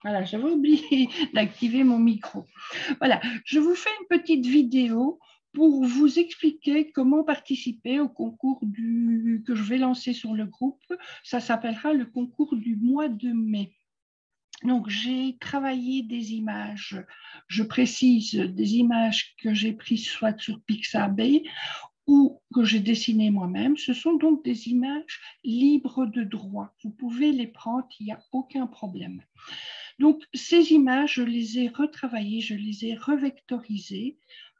Voilà, j'avais oublié d'activer mon micro. Voilà, je vous fais une petite vidéo pour vous expliquer comment participer au concours que je vais lancer sur le groupe. Ça s'appellera le concours du mois de mai. Donc, j'ai travaillé des images, je précise, des images que j'ai prises soit sur Pixabay ou que j'ai dessinées moi-même. Ce sont donc des images libres de droit. Vous pouvez les prendre, il n'y a aucun problème. Donc, ces images, je les ai retravaillées, je les ai revectorisées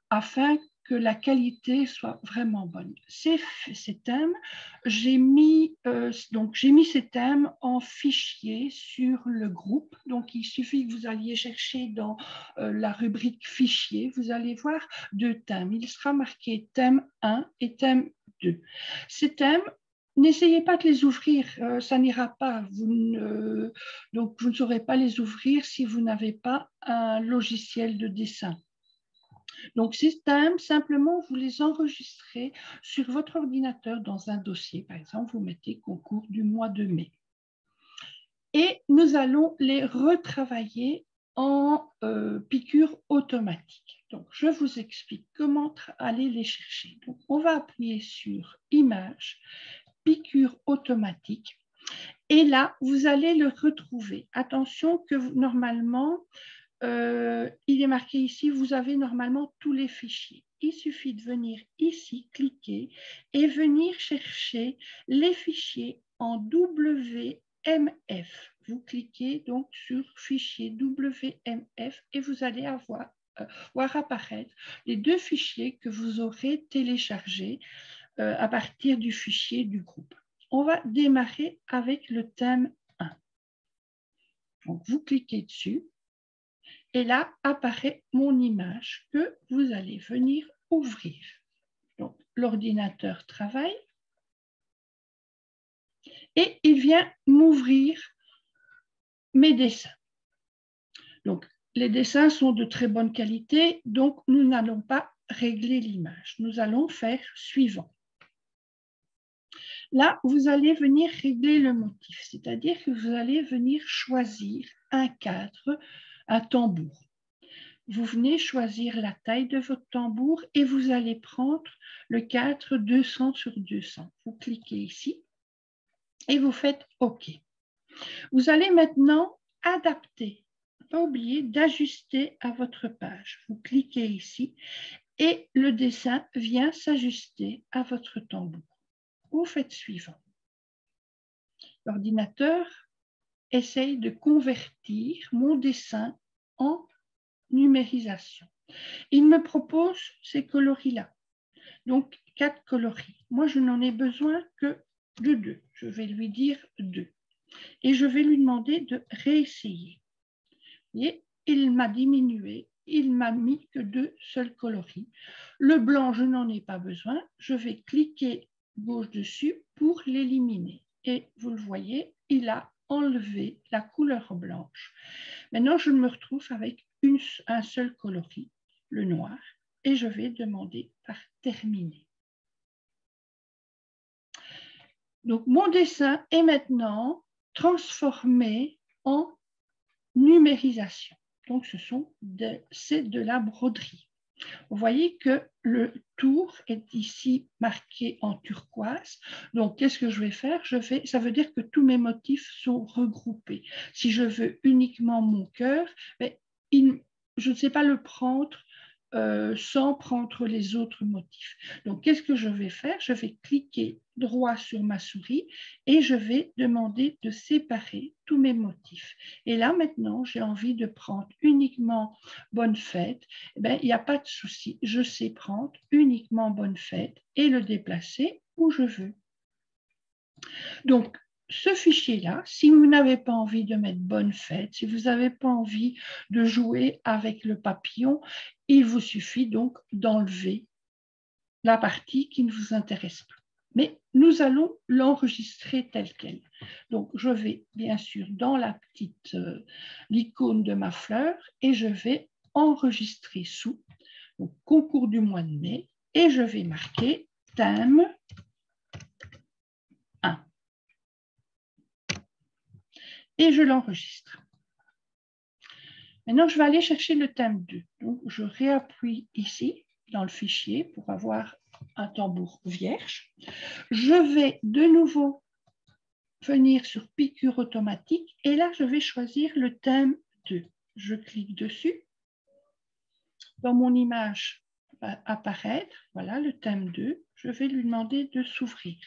afin que la qualité soit vraiment bonne. Ces thèmes, j'ai mis ces thèmes en fichier sur le groupe. Donc, il suffit que vous alliez chercher dans la rubrique fichier. Vous allez voir deux thèmes. Il sera marqué thème 1 et thème 2. Ces thèmes, n'essayez pas de les ouvrir, ça n'ira pas. Donc, vous ne saurez pas les ouvrir si vous n'avez pas un logiciel de dessin. Donc, ces thèmes, simplement, vous les enregistrez sur votre ordinateur dans un dossier. Par exemple, vous mettez concours du mois de mai. Et nous allons les retravailler en piqûre automatique. Donc, je vous explique comment aller les chercher. Donc, on va appuyer sur Images, piqûre automatique. Et là, vous allez le retrouver. Attention que normalement, il est marqué ici, vous avez normalement tous les fichiers. Il suffit de venir ici, cliquer et venir chercher les fichiers en WMF. Vous cliquez donc sur fichier WMF et vous allez voir apparaître les deux fichiers que vous aurez téléchargés à partir du fichier du groupe. On va démarrer avec le thème 1. Donc, vous cliquez dessus. Et là apparaît mon image que vous allez venir ouvrir. Donc, l'ordinateur travaille et il vient m'ouvrir mes dessins. Donc, les dessins sont de très bonne qualité, donc nous n'allons pas régler l'image. Nous allons faire suivant. Là, vous allez venir régler le motif, c'est-à-dire que vous allez venir choisir un cadre, un tambour. Vous venez choisir la taille de votre tambour et vous allez prendre le cadre 200 sur 200. Vous cliquez ici et vous faites OK. Vous allez maintenant adapter. Pas oublier d'ajuster à votre page. Vous cliquez ici et le dessin vient s'ajuster à votre tambour. Vous faites suivant. L'ordinateur essaye de convertir mon dessin en numérisation. Il me propose ces coloris-là. Donc, 4 coloris. Moi, je n'en ai besoin que de 2. Je vais lui dire 2. Et je vais lui demander de réessayer. Vous voyez, il m'a diminué. Il m'a mis que 2 seuls coloris. Le blanc, je n'en ai pas besoin. Je vais cliquer gauche dessus pour l'éliminer. Et vous le voyez, il a enlevé la couleur blanche. Maintenant, je me retrouve avec un seul coloris, le noir, et je vais demander par terminer. Donc, mon dessin est maintenant transformé en numérisation. Donc, c'est de la broderie. Vous voyez que le tour est ici marqué en turquoise. Donc, qu'est-ce que je vais faire? Ça veut dire que tous mes motifs sont regroupés. Si je veux uniquement mon cœur, je ne sais pas le prendre sans prendre les autres motifs. Donc, qu'est-ce que je vais faire? Je vais cliquer droit sur ma souris et je vais demander de séparer tous mes motifs. Et là, maintenant, j'ai envie de prendre uniquement Bonne Fête. Eh bien, il n'y a pas de souci. Je sais prendre uniquement Bonne Fête et le déplacer où je veux. Donc, ce fichier-là, si vous n'avez pas envie de mettre Bonne Fête, si vous n'avez pas envie de jouer avec le papillon, il vous suffit donc d'enlever la partie qui ne vous intéresse pas. Mais nous allons l'enregistrer tel quel. Donc, je vais bien sûr dans l'icône de ma fleur et je vais enregistrer sous donc, concours du mois de mai et je vais marquer thème 1. Et je l'enregistre. Maintenant, je vais aller chercher le thème 2. Donc, je réappuie ici dans le fichier pour avoir un tambour vierge. Je vais de nouveau venir sur piqûre automatique et là, je vais choisir le thème 2. Je clique dessus. Dans mon image va apparaître, voilà le thème 2. Je vais lui demander de s'ouvrir.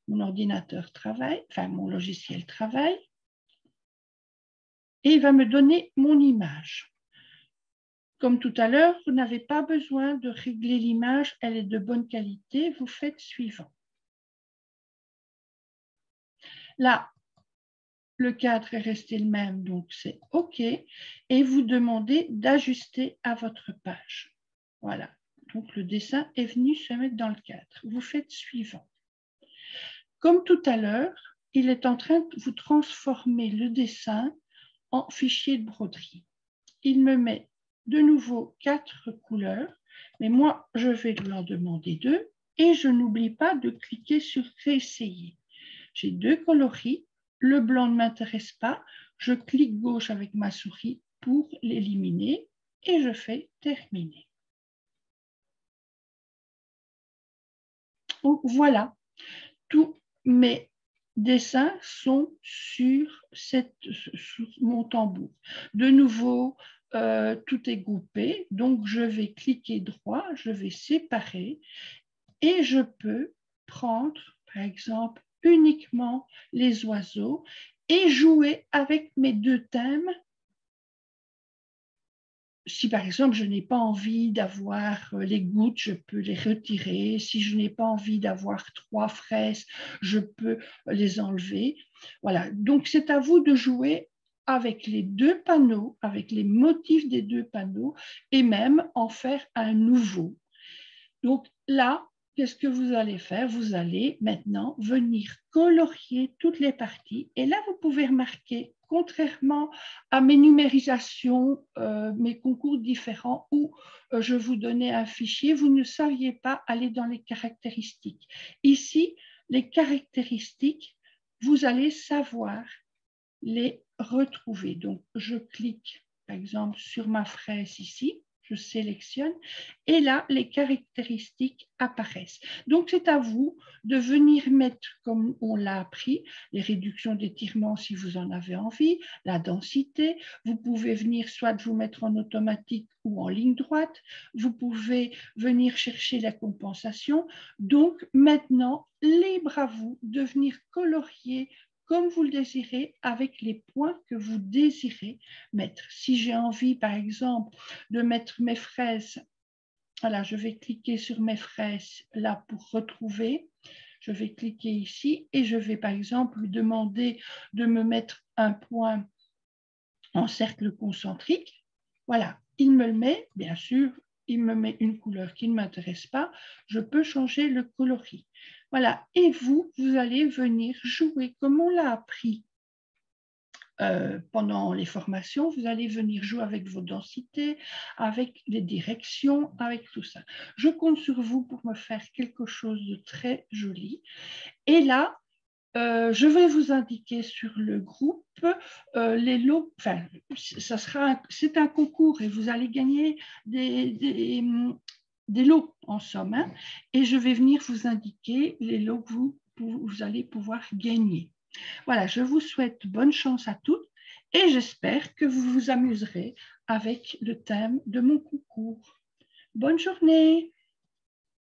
Mon ordinateur travaille, enfin mon logiciel travaille. Et il va me donner mon image. Comme tout à l'heure, vous n'avez pas besoin de régler l'image, elle est de bonne qualité, vous faites suivant. Là, le cadre est resté le même, donc c'est OK. Et vous demandez d'ajuster à votre page. Voilà, donc le dessin est venu se mettre dans le cadre. Vous faites suivant. Comme tout à l'heure, il est en train de vous transformer le dessin en fichier de broderie. Il me met de nouveau 4 couleurs, mais moi, je vais lui en demander 2 et je n'oublie pas de cliquer sur réessayer. J'ai 2 coloris, le blanc ne m'intéresse pas, je clique gauche avec ma souris pour l'éliminer et je fais terminer. Donc voilà, tous mes dessins sont sur mon tambour. De nouveau, tout est groupé, donc je vais cliquer droit, je vais séparer et je peux prendre, par exemple, uniquement les oiseaux et jouer avec mes 2 thèmes. Si par exemple je n'ai pas envie d'avoir les gouttes, je peux les retirer. Si je n'ai pas envie d'avoir 3 fraises, je peux les enlever. Voilà, donc c'est à vous de jouer avec les 2 panneaux, avec les motifs des 2 panneaux et même en faire un nouveau. Donc là, qu'est-ce que vous allez faire? Vous allez maintenant venir colorier toutes les parties et là, vous pouvez remarquer, contrairement à mes numérisations, mes concours différents où je vous donnais un fichier, vous ne saviez pas aller dans les caractéristiques. Ici, les caractéristiques, vous allez savoir les retrouver. Donc, je clique, par exemple, sur ma fraise ici. Je sélectionne et là, les caractéristiques apparaissent. Donc, c'est à vous de venir mettre, comme on l'a appris, les réductions d'étirement si vous en avez envie, la densité. Vous pouvez venir soit vous mettre en automatique ou en ligne droite. Vous pouvez venir chercher la compensation. Donc, maintenant, libre à vous de venir colorier comme vous le désirez, avec les points que vous désirez mettre. Si j'ai envie, par exemple, de mettre mes fraises, voilà, je vais cliquer sur mes fraises là pour retrouver. Je vais cliquer ici et je vais, par exemple, lui demander de me mettre un point en cercle concentrique. Voilà, il me le met, bien sûr, il me met une couleur qui ne m'intéresse pas, je peux changer le coloris. Voilà, et vous, vous allez venir jouer comme on l'a appris pendant les formations, vous allez venir jouer avec vos densités, avec les directions, avec tout ça. Je compte sur vous pour me faire quelque chose de très joli. Et là, je vais vous indiquer sur le groupe les lots. Enfin, c'est un concours et vous allez gagner des lots en somme. Hein, et je vais venir vous indiquer les lots que vous allez pouvoir gagner. Voilà, je vous souhaite bonne chance à toutes et j'espère que vous vous amuserez avec le thème de mon concours. Bonne journée!